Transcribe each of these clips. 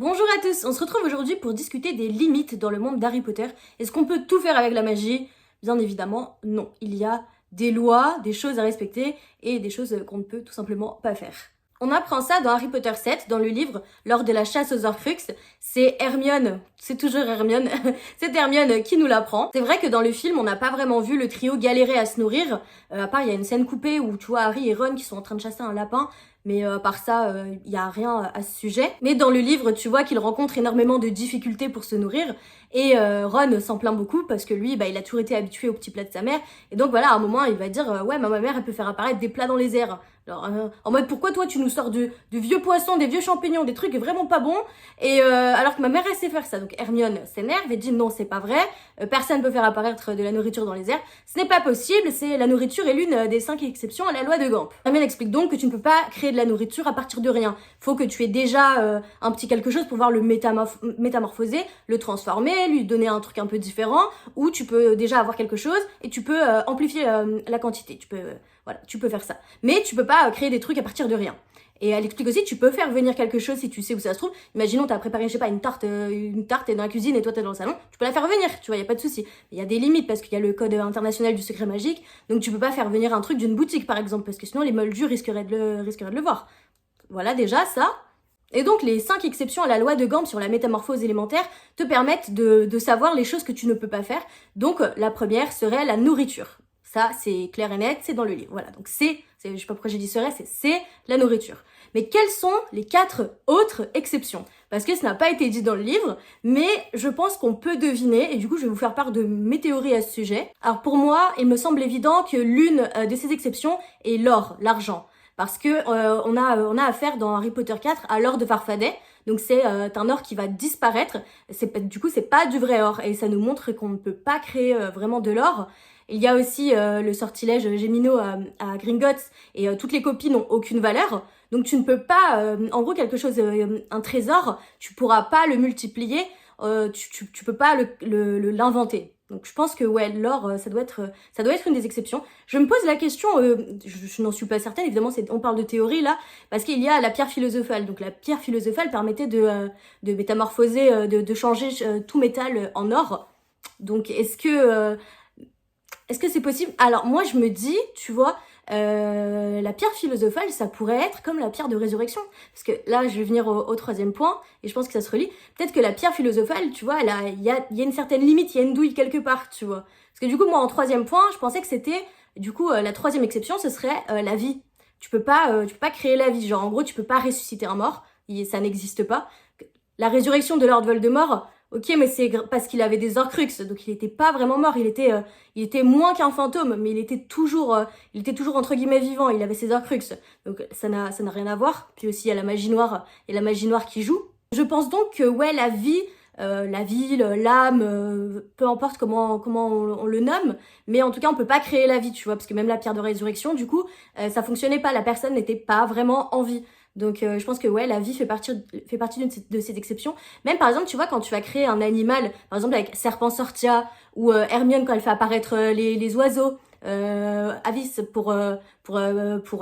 Bonjour à tous, on se retrouve aujourd'hui pour discuter des limites dans le monde d'Harry Potter. Est-ce qu'on peut tout faire avec la magie? Bien évidemment, non. Il y a des lois, des choses à respecter et des choses qu'on ne peut tout simplement pas faire. On apprend ça dans Harry Potter 7, dans le livre, lors de la chasse aux Horcruxes. C'est Hermione, c'est toujours Hermione, c'est Hermione qui nous l'apprend. C'est vrai que dans le film, on n'a pas vraiment vu le trio galérer à se nourrir. À part, il y a une scène coupée où tu vois Harry et Ron qui sont en train de chasser un lapin. Mais à part ça, il y a rien à ce sujet. Mais dans le livre, tu vois qu'il rencontre énormément de difficultés pour se nourrir. Et Ron s'en plaint beaucoup parce que lui, il a toujours été habitué aux petits plats de sa mère. Et donc voilà, à un moment, il va dire ouais, ma mère, elle peut faire apparaître des plats dans les airs. Alors, en mode, pourquoi toi, tu nous sors du vieux poisson, des vieux champignons, des trucs vraiment pas bons, et alors que ma mère, elle sait faire ça. Donc Hermione s'énerve et dit non, c'est pas vrai, personne peut faire apparaître de la nourriture dans les airs, ce n'est pas possible, c'est la nourriture est l'une des 5 exceptions à la loi de Gamp. Hermione explique donc que tu ne peux pas créer de la nourriture à partir de rien. Faut que tu aies déjà un petit quelque chose pour pouvoir le métamorphoser, le transformer, lui donner un truc un peu différent, ou tu peux déjà avoir quelque chose et tu peux amplifier la quantité. Voilà, tu peux faire ça. Mais tu peux pas créer des trucs à partir de rien. Et elle explique aussi, tu peux faire venir quelque chose si tu sais où ça se trouve. Imaginons, t'as préparé, je sais pas, une tarte, t'es dans la cuisine et toi t'es dans le salon. Tu peux la faire venir, tu vois, y a pas de souci. Il y a des limites parce qu'il y a le code international du secret magique. Donc tu peux pas faire venir un truc d'une boutique, par exemple, parce que sinon les moldus risqueraient de le voir. Voilà, déjà, ça. Et donc, les 5 exceptions à la loi de Gamp sur la métamorphose élémentaire te permettent de savoir les choses que tu ne peux pas faire. Donc, la première serait la nourriture. Ça, c'est clair et net, c'est dans le livre. Voilà, donc je sais pas pourquoi j'ai dit serait, c'est la nourriture. Mais quelles sont les 4 autres exceptions? Parce que ça n'a pas été dit dans le livre, mais je pense qu'on peut deviner, et du coup je vais vous faire part de mes théories à ce sujet. Alors pour moi, il me semble évident que l'une de ces exceptions est l'or, l'argent. Parce que on a affaire dans Harry Potter 4 à l'or de Farfadet. Donc c'est un or qui va disparaître. Du coup, c'est pas du vrai or. Et ça nous montre qu'on ne peut pas créer vraiment de l'or. Il y a aussi le sortilège Gémino à Gringotts. Et toutes les copies n'ont aucune valeur. Donc tu ne peux pas, en gros quelque chose, un trésor, tu pourras pas le multiplier. Tu peux pas l'inventer. Donc je pense que ouais, l'or, ça doit être une des exceptions. Je me pose la question, je n'en suis pas certaine, évidemment on parle de théorie là, parce qu'il y a la pierre philosophale. Donc la pierre philosophale permettait de métamorphoser, de changer tout métal en or. Donc est-ce que c'est possible? Alors moi je me dis, tu vois, la pierre philosophale, ça pourrait être comme la pierre de résurrection. Parce que là, je vais venir au troisième point, et je pense que ça se relie. Peut-être que la pierre philosophale, tu vois, il y a une certaine limite, il y a une douille quelque part, tu vois. Parce que du coup, moi, en troisième point, je pensais que c'était, du coup, la troisième exception, ce serait la vie. Tu peux pas créer la vie. Genre, en gros, tu peux pas ressusciter un mort. Ça n'existe pas. La résurrection de Lord Voldemort, ok, mais c'est parce qu'il avait des Horcruxes, donc il était pas vraiment mort, il était moins qu'un fantôme, mais il était toujours entre guillemets vivant, il avait ses Horcruxes, donc ça n'a rien à voir. Puis aussi il y a la magie noire, qui joue. Je pense donc que ouais, la vie, l'âme, peu importe comment on le nomme, mais en tout cas on peut pas créer la vie, tu vois, parce que même la pierre de résurrection, du coup, ça fonctionnait pas, la personne n'était pas vraiment en vie. Donc je pense que ouais, la vie fait partie d'une de ces exceptions. Même par exemple, tu vois, quand tu vas créer un animal, par exemple avec Serpent Sortia ou Hermione quand elle fait apparaître les oiseaux, Avis pour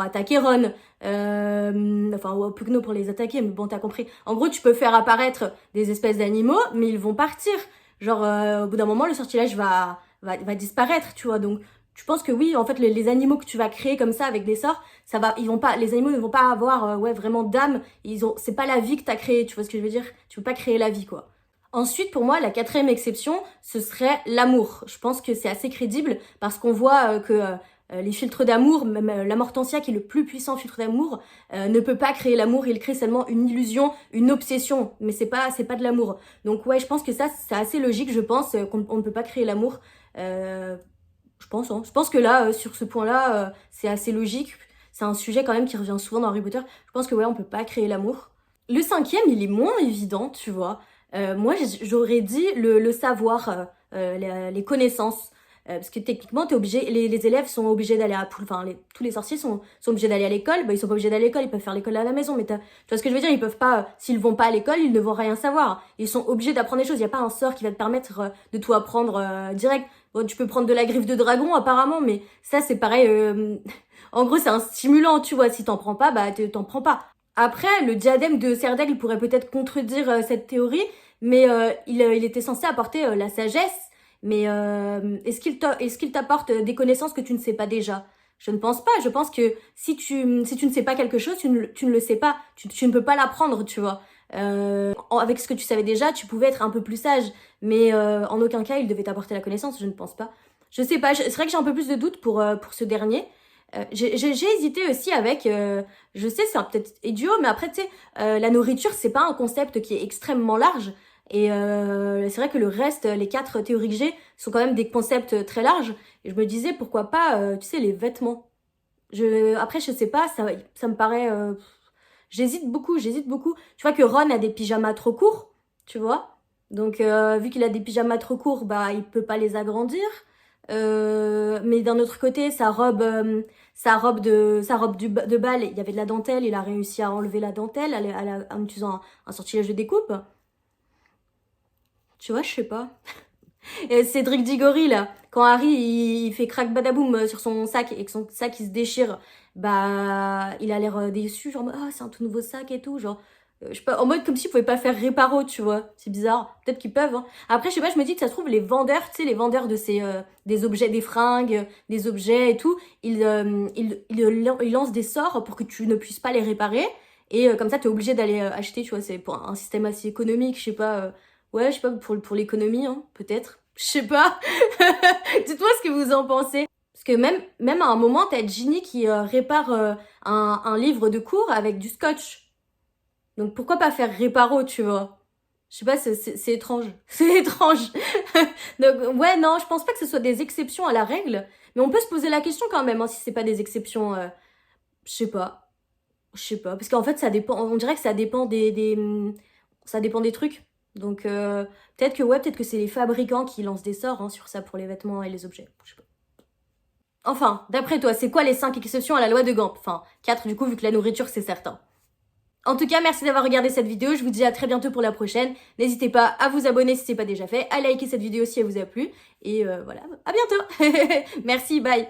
attaquer Ron, ou Pugno pour les attaquer, mais bon t'as compris. En gros, tu peux faire apparaître des espèces d'animaux, mais ils vont partir. Genre au bout d'un moment, le sortilège va disparaître, tu vois. Donc je pense que oui, en fait, les animaux que tu vas créer comme ça avec des sorts, les animaux ne vont pas avoir, vraiment d'âme. C'est pas la vie que t'as créée, tu vois ce que je veux dire? Tu peux pas créer la vie, quoi. Ensuite, pour moi, la 4e exception, ce serait l'amour. Je pense que c'est assez crédible parce qu'on voit que les filtres d'amour, même l'Amortentia qui est le plus puissant filtre d'amour, ne peut pas créer l'amour, il crée seulement une illusion, une obsession, mais c'est pas de l'amour. Donc ouais, je pense que ça, c'est assez logique, je pense qu'on ne peut pas créer l'amour. Je pense, hein. Je pense que là, sur ce point-là, c'est assez logique. C'est un sujet quand même qui revient souvent dans Harry Potter. Je pense que ouais, on peut pas créer l'amour. Le 5e, il est moins évident, tu vois. Moi, j'aurais dit le savoir, les connaissances. Parce que techniquement, t'es obligé, les élèves sont obligés d'aller tous les sorciers sont obligés d'aller à l'école. Ils sont pas obligés d'aller à l'école, ils peuvent faire l'école à la maison. Mais tu vois ce que je veux dire? Ils peuvent pas, s'ils vont pas à l'école, ils ne vont rien savoir. Ils sont obligés d'apprendre des choses. Il y a pas un sort qui va te permettre de tout apprendre direct. Bon, tu peux prendre de la griffe de dragon apparemment, mais ça c'est pareil. En gros, c'est un stimulant, tu vois. Si t'en prends pas, t'en prends pas. Après, le diadème de Serdaigle pourrait peut-être contredire cette théorie, mais il était censé apporter la sagesse. Mais est-ce qu'il t'apporte des connaissances que tu ne sais pas déjà? Je ne pense pas. Je pense que si tu ne sais pas quelque chose, tu ne le sais pas. Tu ne peux pas l'apprendre, tu vois. Avec ce que tu savais déjà, tu pouvais être un peu plus sage. Mais en aucun cas, il devait t'apporter la connaissance, je ne pense pas. Je sais pas, c'est vrai que j'ai un peu plus de doutes pour ce dernier. J'ai hésité aussi avec, je sais c'est peut-être idiot, mais après tu sais, la nourriture c'est pas un concept qui est extrêmement large. Et c'est vrai que le reste, les 4 théories que j'ai, sont quand même des concepts très larges. Et je me disais pourquoi pas, tu sais, les vêtements. Après je sais pas, ça me paraît... j'hésite beaucoup. Tu vois que Ron a des pyjamas trop courts, tu vois. Donc vu qu'il a des pyjamas trop courts, bah il peut pas les agrandir. Mais d'un autre côté, sa robe de bal, il y avait de la dentelle, il a réussi à enlever la dentelle en utilisant un sortilège de découpe. Tu vois, je sais pas. Et Cédric Diggory, là, quand Harry il fait crack badaboum sur son sac et que son sac il se déchire, bah il a l'air déçu, genre ah c'est un tout nouveau sac et tout, genre je sais pas, en mode comme s'ils pouvaient pas faire réparo, tu vois. C'est bizarre. Peut-être qu'ils peuvent, hein. Après, je sais pas, je me dis que ça se trouve, les vendeurs, tu sais, les vendeurs de ces des objets, des fringues, des objets et tout, ils lancent des sorts pour que tu ne puisses pas les réparer. Et comme ça, t'es obligé d'aller acheter, tu vois, c'est pour un système assez économique, je sais pas. Ouais, je sais pas, pour l'économie, hein, peut-être. Je sais pas. Dites-moi ce que vous en pensez. Parce que même à un moment, t'as Ginny qui répare un livre de cours avec du scotch. Donc pourquoi pas faire réparo, tu vois? Je sais pas, c'est étrange. C'est étrange. Donc ouais, non, je pense pas que ce soit des exceptions à la règle. Mais on peut se poser la question quand même, hein, si c'est pas des exceptions. Je sais pas. Je sais pas. Parce qu'en fait, ça dépend. On dirait que ça dépend ça dépend des trucs. Donc peut-être que c'est les fabricants qui lancent des sorts hein, sur ça pour les vêtements et les objets. Je sais pas. Enfin, d'après toi, c'est quoi les 5 exceptions à la loi de Gamp? Enfin, 4 du coup, vu que la nourriture, c'est certain. En tout cas, merci d'avoir regardé cette vidéo. Je vous dis à très bientôt pour la prochaine. N'hésitez pas à vous abonner si ce n'est pas déjà fait, à liker cette vidéo si elle vous a plu. Et voilà, à bientôt. Merci, bye.